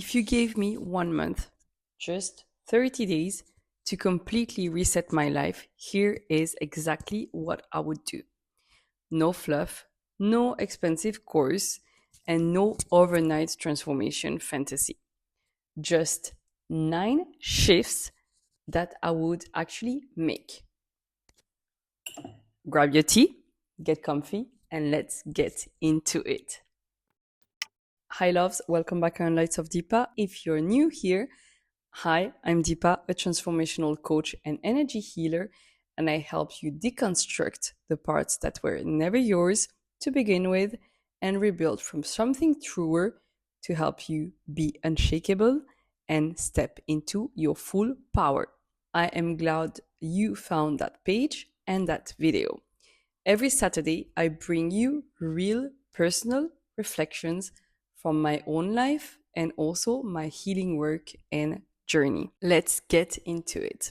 If you gave me 1 month, just 30 days to completely reset my life, here is exactly what I would do. No fluff, no expensive course, and no overnight transformation fantasy. Just 9 shifts that I would actually make. Grab your tea, get comfy, and let's get into it. Hi, loves. Welcome back on Lights of Deepa. If you're new here, hi, I'm Deepa, a transformational coach and energy healer, and I help you deconstruct the parts that were never yours to begin with and rebuild from something truer to help you be unshakable and step into your full power. I am glad you found that page and that video. Every Saturday, I bring you real personal reflections from my own life and also my healing work and journey. Let's get into it.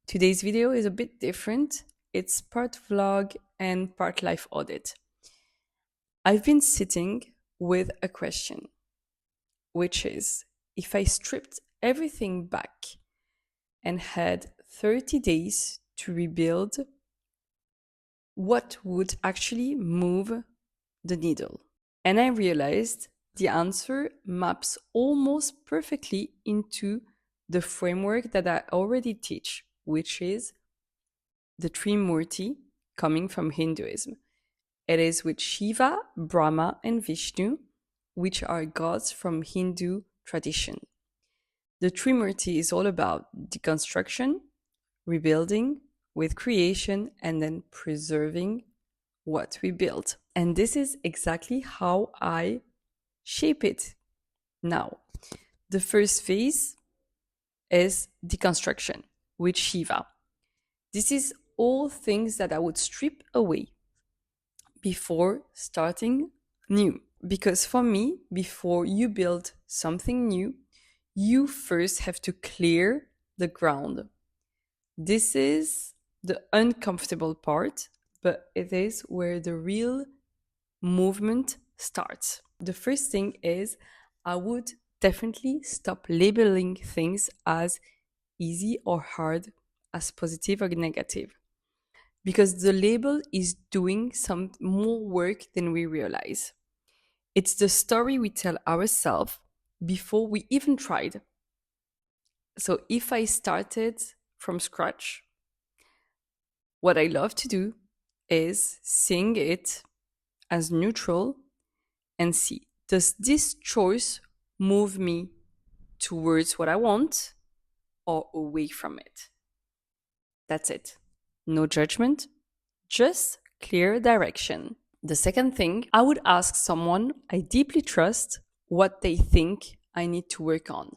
Today's video is a bit different. It's part vlog and part life audit. I've been sitting with a question, which is if I stripped everything back and had 30 days to rebuild, what would actually move the needle? And I realized the answer maps almost perfectly into the framework that I already teach, which is the Trimurti coming from Hinduism. It is with Shiva, Brahma, and Vishnu, which are gods from Hindu tradition. The Trimurti is all about deconstruction, rebuilding with creation, and then preserving what we built. And this is exactly how I shape it now. The first phase is deconstruction with Shiva. This is all things that I would strip away before starting new. Because for me, before you build something new, you first have to clear the ground. This is the uncomfortable part, but it is where the real movement starts. The first thing is I would definitely stop labeling things as easy or hard, as positive or negative, because the label is doing some more work than we realize. It's the story we tell ourselves before we even tried. So if I started from scratch, what I love to do is seeing it as neutral and see, does this choice move me towards what I want or away from it? That's it. No judgment, just clear direction. The second thing, I would ask someone I deeply trust what they think I need to work on.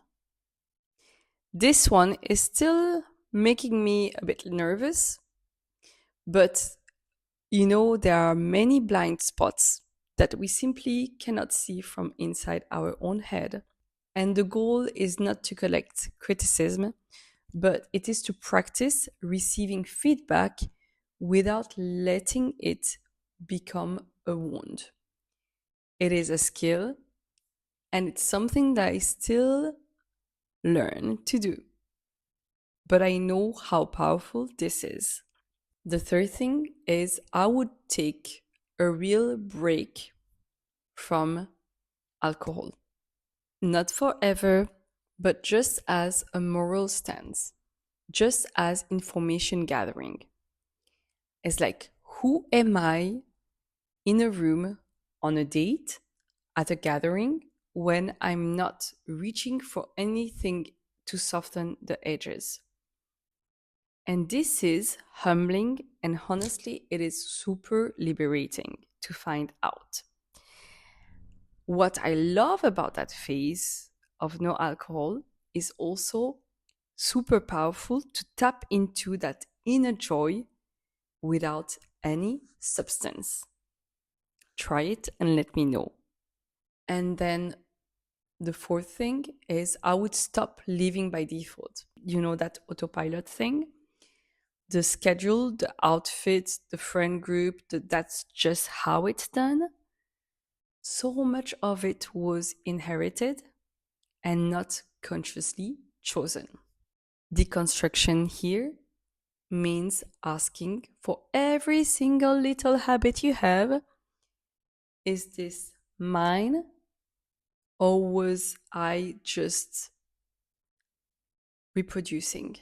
This one is still making me a bit nervous, but there are many blind spots that we simply cannot see from inside our own head. And the goal is not to collect criticism, but it is to practice receiving feedback without letting it become a wound. It is a skill, and it's something that I still learn to do. But I know how powerful this is. The third thing is I would take a real break from alcohol. Not forever, but just as a moral stance, just as information gathering. It's like, who am I in a room, on a date, at a gathering, when I'm not reaching for anything to soften the edges? And this is humbling, and honestly, it is super liberating to find out. What I love about that phase of no alcohol is also super powerful to tap into that inner joy without any substance. Try it and let me know. And then the fourth thing is I would stop living by default. You know, that autopilot thing? The schedule, the outfit, the friend group, that's just how it's done. So much of it was inherited, and not consciously chosen. Deconstruction here means asking for every single little habit you have, is this mine, or was I just reproducing?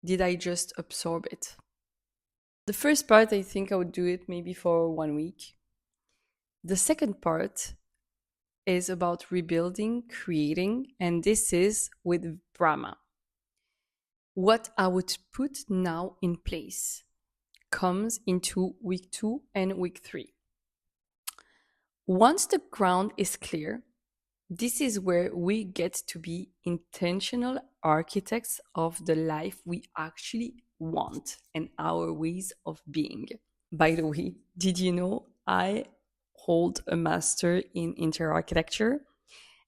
Did I just absorb it? The first part, I think I would do it maybe for 1 week. The second part is about rebuilding, creating, and this is with Brahma. What I would put now in place comes into week 2 and week 3. Once the ground is clear, this is where we get to be intentional architects of the life we actually want and our ways of being. By the way, did you know I hold a master in interior architecture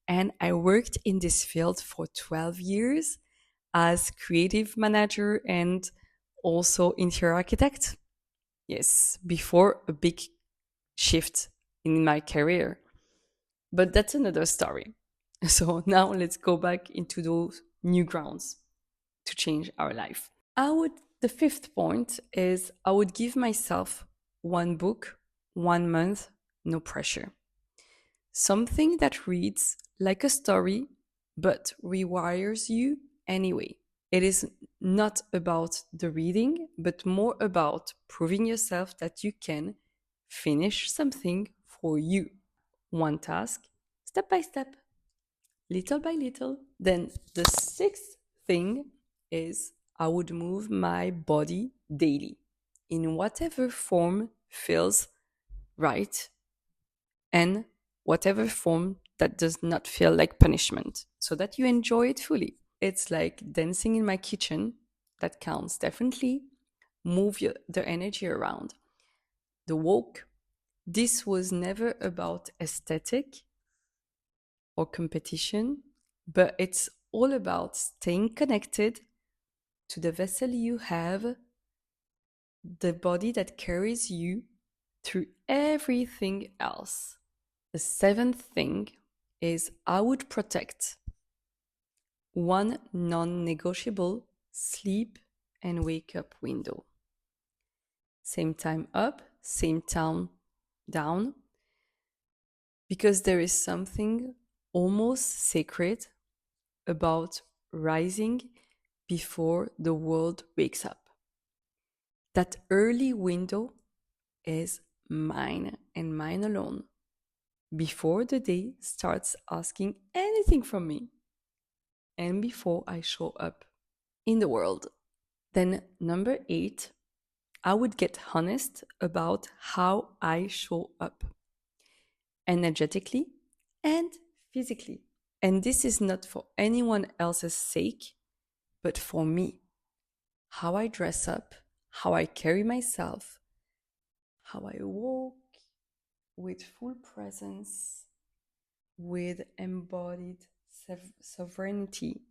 and I worked in this field for 12 years as creative manager and also interior architect? Yes, before a big shift in my career. But that's another story. So now let's go back into those new grounds to change our life. The fifth point is I would give myself one book, 1 month, no pressure. Something that reads like a story, but rewires you anyway. It is not about the reading, but more about proving yourself that you can finish something for you. One task, step by step, little by little. Then the sixth thing is I would move my body daily in whatever form feels right and whatever form that does not feel like punishment so that you enjoy it fully. It's like dancing in my kitchen. That counts definitely. Move the energy around. The walk. This was never about aesthetic or competition, but it's all about staying connected to the vessel you have, the body that carries you through everything else. The seventh thing is I would protect one non-negotiable sleep and wake up window. Same time up, same time down, because there is something almost sacred about rising before the world wakes up. That early window is mine and mine alone, before the day starts asking anything from me and before I show up in the world. Then, number 8, I would get honest about how I show up energetically and physically. And this is not for anyone else's sake, but for me. How I dress up, how I carry myself, how I walk with full presence, with embodied sovereignty,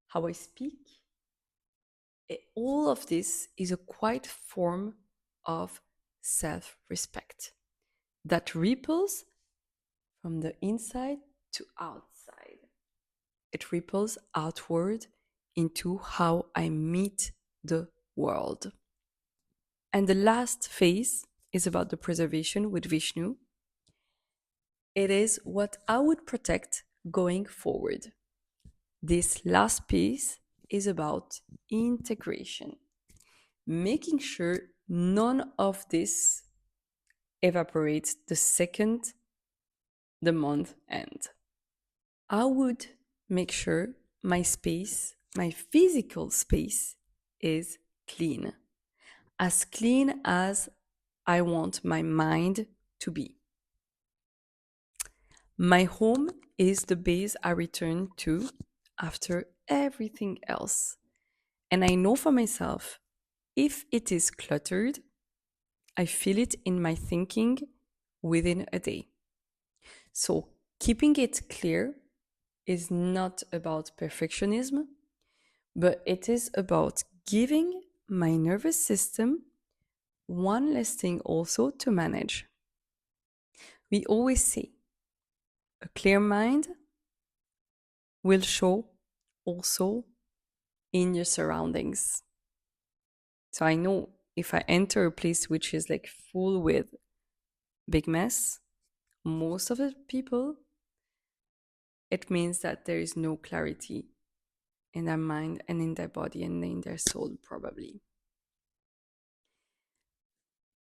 how I speak. All of this is a quiet form of self-respect that ripples from the inside to outside. It ripples outward into how I meet the world. And the last phase is about the preservation with Vishnu. It is what I would protect going forward. This last piece is about integration, making sure none of this evaporates the second the month ends. I would make sure my space, my physical space, is clean. As clean as I want my mind to be. My home is the base I return to after everything else. And I know for myself, if it is cluttered, I feel it in my thinking within a day. So keeping it clear is not about perfectionism, but it is about giving my nervous system one less thing also to manage. We always say, a clear mind will show also in your surroundings. So I know if I enter a place which is like full with big mess, most of the people, it means that there is no clarity in their mind and in their body and in their soul, probably.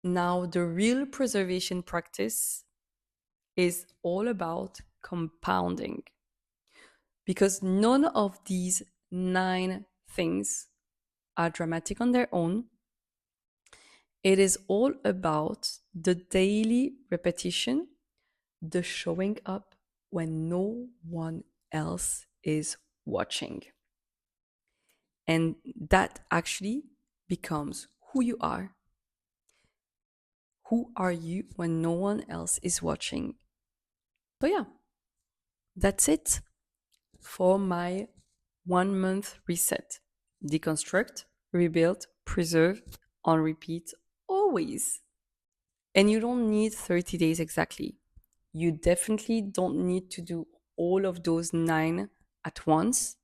Now, the real preservation practice is all about compounding, because none of these 9 things are dramatic on their own. It is all about the daily repetition, the showing up when no one else is watching. And that actually becomes who you are. Who are you when no one else is watching? So, yeah, that's it for my 1 month reset. Deconstruct, rebuild, preserve, on repeat, always. And you don't need 30 days exactly. You definitely don't need to do all of those 9 at once.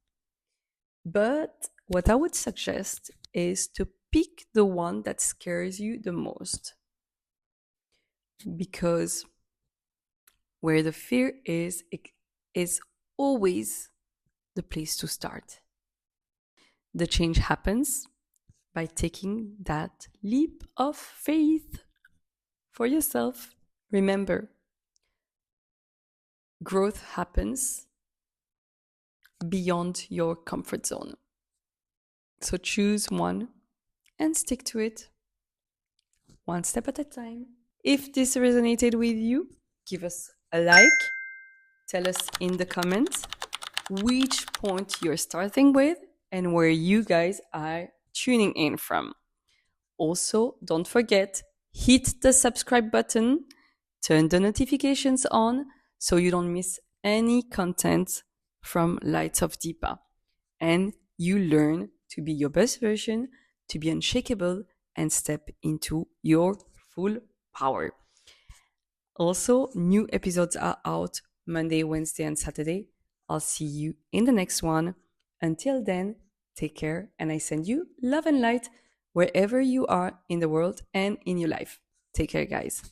But what I would suggest is to pick the one that scares you the most. Because where the fear is, it is always the place to start. The change happens by taking that leap of faith for yourself. Remember, growth happens beyond your comfort zone. So choose one and stick to it, one step at a time. If this resonated with you, give us a like. Tell us in the comments which point you're starting with and where you guys are tuning in from. Also, don't forget, hit the subscribe button, turn the notifications on so you don't miss any content from Lights of Deepa. And you learn to be your best version, to be unshakable, and step into your full power. Also, new episodes are out Monday, Wednesday, and Saturday. I'll see you in the next one. Until then, take care, and I send you love and light wherever you are in the world and in your life. Take care, guys.